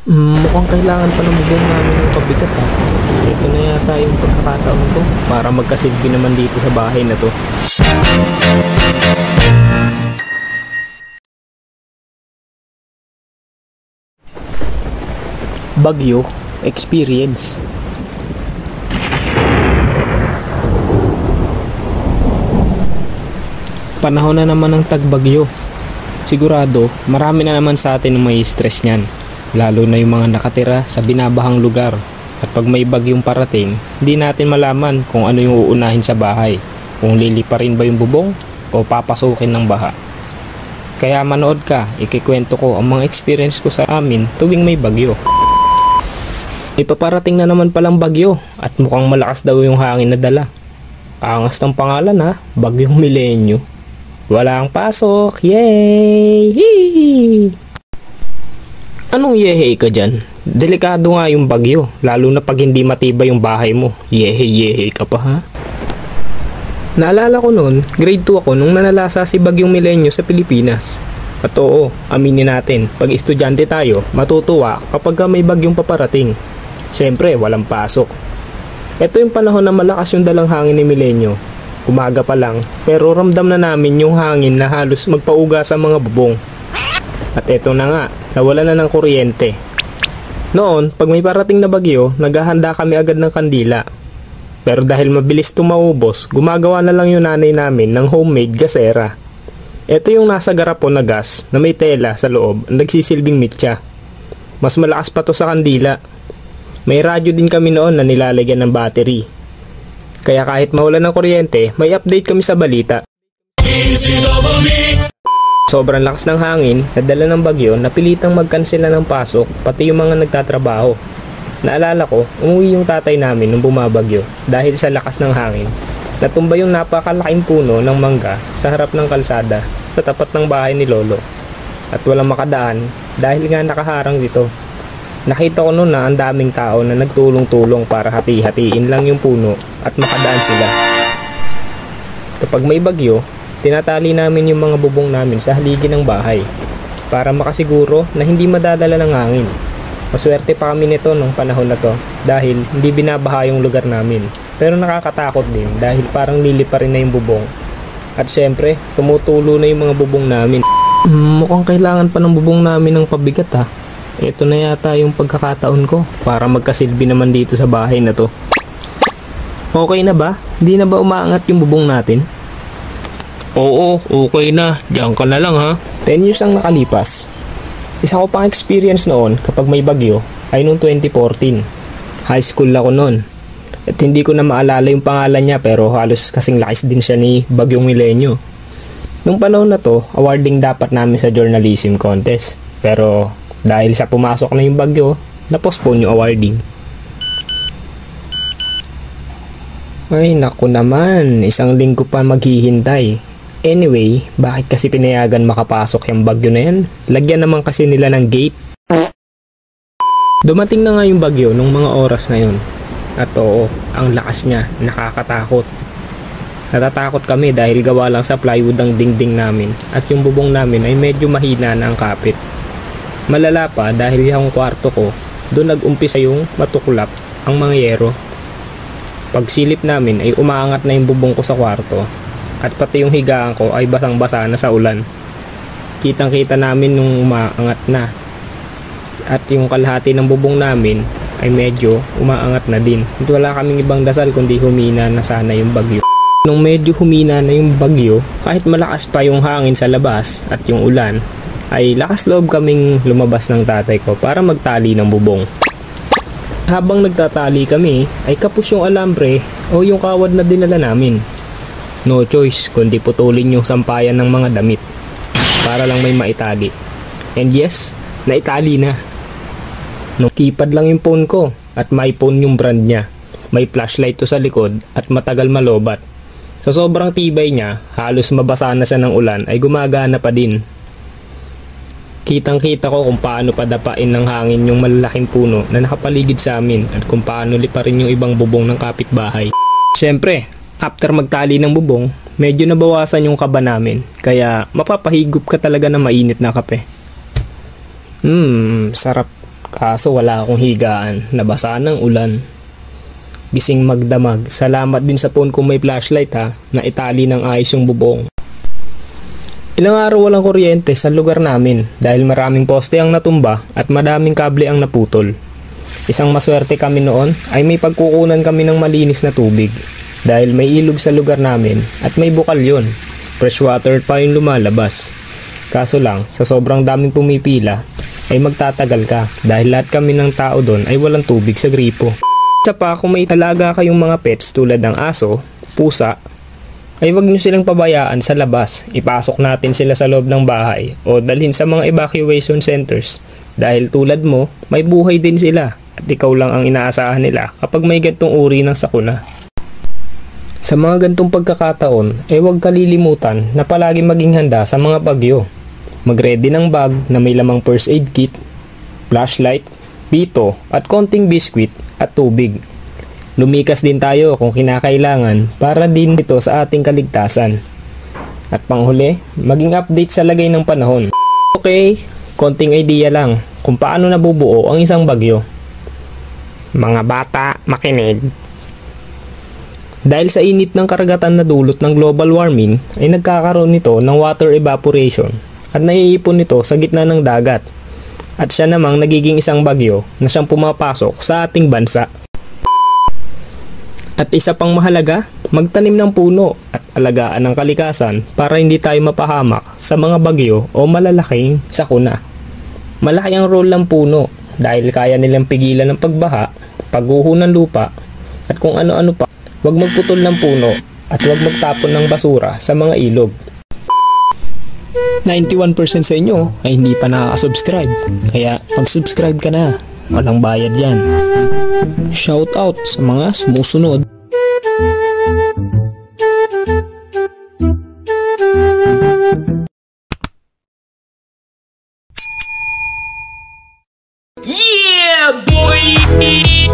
Mukhang kailangan pa ng bubong namin ng pabigat ha. Ito na yata yung pagkakataon ko para magkasilbi naman dito sa bahay na to. Bagyo Experience. Panahon na naman ng tagbagyo. Sigurado, marami na naman sa atin ang may stress niyan. Lalo na yung mga nakatira sa binabahang lugar. At pag may bagyong parating, hindi natin malaman kung ano yung uunahin sa bahay. Kung liliparin ba yung bubong o papasukin ng baha. Kaya manood ka, ikikwento ko ang mga experience ko sa amin tuwing may bagyo. May paparating na naman palang bagyo at mukhang malakas daw yung hangin na dala. Angas ng pangalan ha, Bagyong Milenyo. Walang pasok, yay! Hee! Anong yehey ka dyan? Delikado nga yung bagyo, lalo na pag hindi matibay yung bahay mo. Yehey ka pa ha? Naalala ko noon, grade 2 ako nung nanalasa si Bagyong Milenyo sa Pilipinas. At oo, aminin natin, pag estudyante tayo, matutuwa kapag may bagyong paparating. Siyempre, walang pasok. Ito yung panahon na malakas yung dalang hangin ni Milenyo. Umaga pa lang, pero ramdam na namin yung hangin na halos magpauga sa mga bubong. At eto na nga, nawala na ng kuryente. Noon, pag may parating na bagyo, naghahanda kami agad ng kandila. Pero dahil mabilis tumaubos, gumagawa na lang yung nanay namin ng homemade gasera. Ito yung nasa garapon na gas na may tela sa loob ang nagsisilbing mitya. Mas malakas pa to sa kandila. May radyo din kami noon na nilalagyan ng battery. Kaya kahit mawalan ng kuryente, may update kami sa balita. Sobrang lakas ng hangin, nadala ng bagyo, napilitang magkansela ng pasok, pati yung mga nagtatrabaho. Naalala ko, umuwi yung tatay namin nung bumabagyo dahil sa lakas ng hangin. Natumba yung napakalaking puno ng mangga sa harap ng kalsada sa tapat ng bahay ni Lolo. At walang makadaan dahil nga nakaharang dito. Nakita ko noon na ang daming tao na nagtulong-tulong para hati-hatiin lang yung puno at makadaan sila. Kapag may bagyo, tinatali namin yung mga bubong namin sa haligi ng bahay para makasiguro na hindi madadala ng hangin. Maswerte pa kami nito nung panahon na to dahil hindi binabaha yung lugar namin. Pero nakakatakot din dahil parang liliparin na yung bubong. At syempre, tumutulo na yung mga bubong namin. Mukhang kailangan pa ng bubong namin ng pabigat ha. Ito na yata yung pagkakataon ko para magkasilbi naman dito sa bahay na to. Okay na ba? Hindi na ba umaangat yung bubong natin? Oo, okay na. Diyan ka na lang ha. 10 years ang nakalipas. Isa ko pang experience noon kapag may bagyo ay noong 2014. High school ako noon. At hindi ko na maalala yung pangalan niya pero halos kasing lakas din siya ni Bagyong Milenyo. Nung panahon na to, awarding dapat namin sa journalism contest. Pero dahil sa pumasok na yung bagyo, na-postpone yung awarding. Ay naku naman, isang linggo pa maghihintay. Anyway, bakit kasi pinayagan makapasok yung bagyo na yan? Lagyan naman kasi nila ng gate. Dumating na nga yung bagyo nung mga oras na yun. At oo, ang lakas niya, nakakatakot. Natatakot kami dahil gawa lang sa plywood ang dingding namin at yung bubong namin ay medyo mahina na ang kapit. Malala pa dahil yung kwarto ko, doon nag-umpisa yung matuklap ang mga yero. Pagsilip namin ay umaangat na yung bubong ko sa kwarto at pati yung higaan ko ay basang-basa na sa ulan. Kitang-kita namin nung umaangat na. At yung kalahati ng bubong namin ay medyo umaangat na din. At wala kaming ibang dasal kundi humina na sana yung bagyo. Nung medyo humina na yung bagyo, kahit malakas pa yung hangin sa labas at yung ulan, ay lakas loob kaming lumabas ng tatay ko para magtali ng bubong. Habang nagtatali kami, ay kapos yung alambre o yung kawad na dinala namin. No choice kundi putulin yung sampayan ng mga damit para lang may maitali. And yes, naitali na. No, keypad lang yung phone ko at my phone yung brand niya. May flashlight to sa likod at matagal malobat. Sa sobrang tibay niya, halos mabasa na siya ng ulan ay gumagana pa din. Kitang-kita ko kung paano padapain ng hangin yung malalaking puno na nakapaligid sa amin at kung paano liparin yung ibang bubong ng kapitbahay. Siyempre, after magtali ng bubong, medyo nabawasan yung kaba namin. Kaya mapapahigop ka talaga ng mainit na kape. Sarap. Kaso wala akong higaan, nabasa ng ulan. Gising magdamag, salamat din sa phone kung may flashlight ha, na itali ng ayos yung bubong. Ilang araw walang kuryente sa lugar namin dahil maraming poste ang natumba at madaming kable ang naputol. Isang maswerte kami noon ay may pagkukunan kami ng malinis na tubig dahil may ilog sa lugar namin at may bukal yun. Freshwater pa yung lumalabas. Kaso lang, sa sobrang daming pumipila ay magtatagal ka dahil lahat kami ng tao doon ay walang tubig sa gripo. Isa pa, kung may alaga kayong mga pets tulad ng aso, pusa, ay wag nyo silang pabayaan sa labas. Ipasok natin sila sa loob ng bahay o dalhin sa mga evacuation centers dahil tulad mo, may buhay din sila at ikaw lang ang inaasahan nila kapag may gantong uri ng sakuna. Sa mga gantong pagkakataon ay huwag kalilimutan na palagi maging handa sa mga bagyo. Mag-ready ng bag na may lamang first aid kit, flashlight, pito at konting biskwit at tubig. Lumikas din tayo kung kinakailangan para din ito sa ating kaligtasan. At panghuli, maging update sa lagay ng panahon. Okay, konting idea lang kung paano nabubuo ang isang bagyo. Mga bata, makinig. Dahil sa init ng karagatan na dulot ng global warming ay nagkakaroon nito ng water evaporation at naiipon nito sa gitna ng dagat. At siya namang nagiging isang bagyo na siyang pumapasok sa ating bansa. At isa pang mahalaga, magtanim ng puno at alagaan ang kalikasan para hindi tayo mapahamak sa mga bagyo o malalaking sakuna. Malaki ang role ng puno dahil kaya nilang pigilan ng pagbaha, pagguho ng lupa at kung ano-ano pa. Huwag magputol ng puno at huwag magtapon ng basura sa mga ilog. 91% sa inyo ay hindi pa nakaka-subscribe, kaya mag-subscribe ka na. Walang bayad yan. Shout out sa mga sumusunod. Yeah, boy!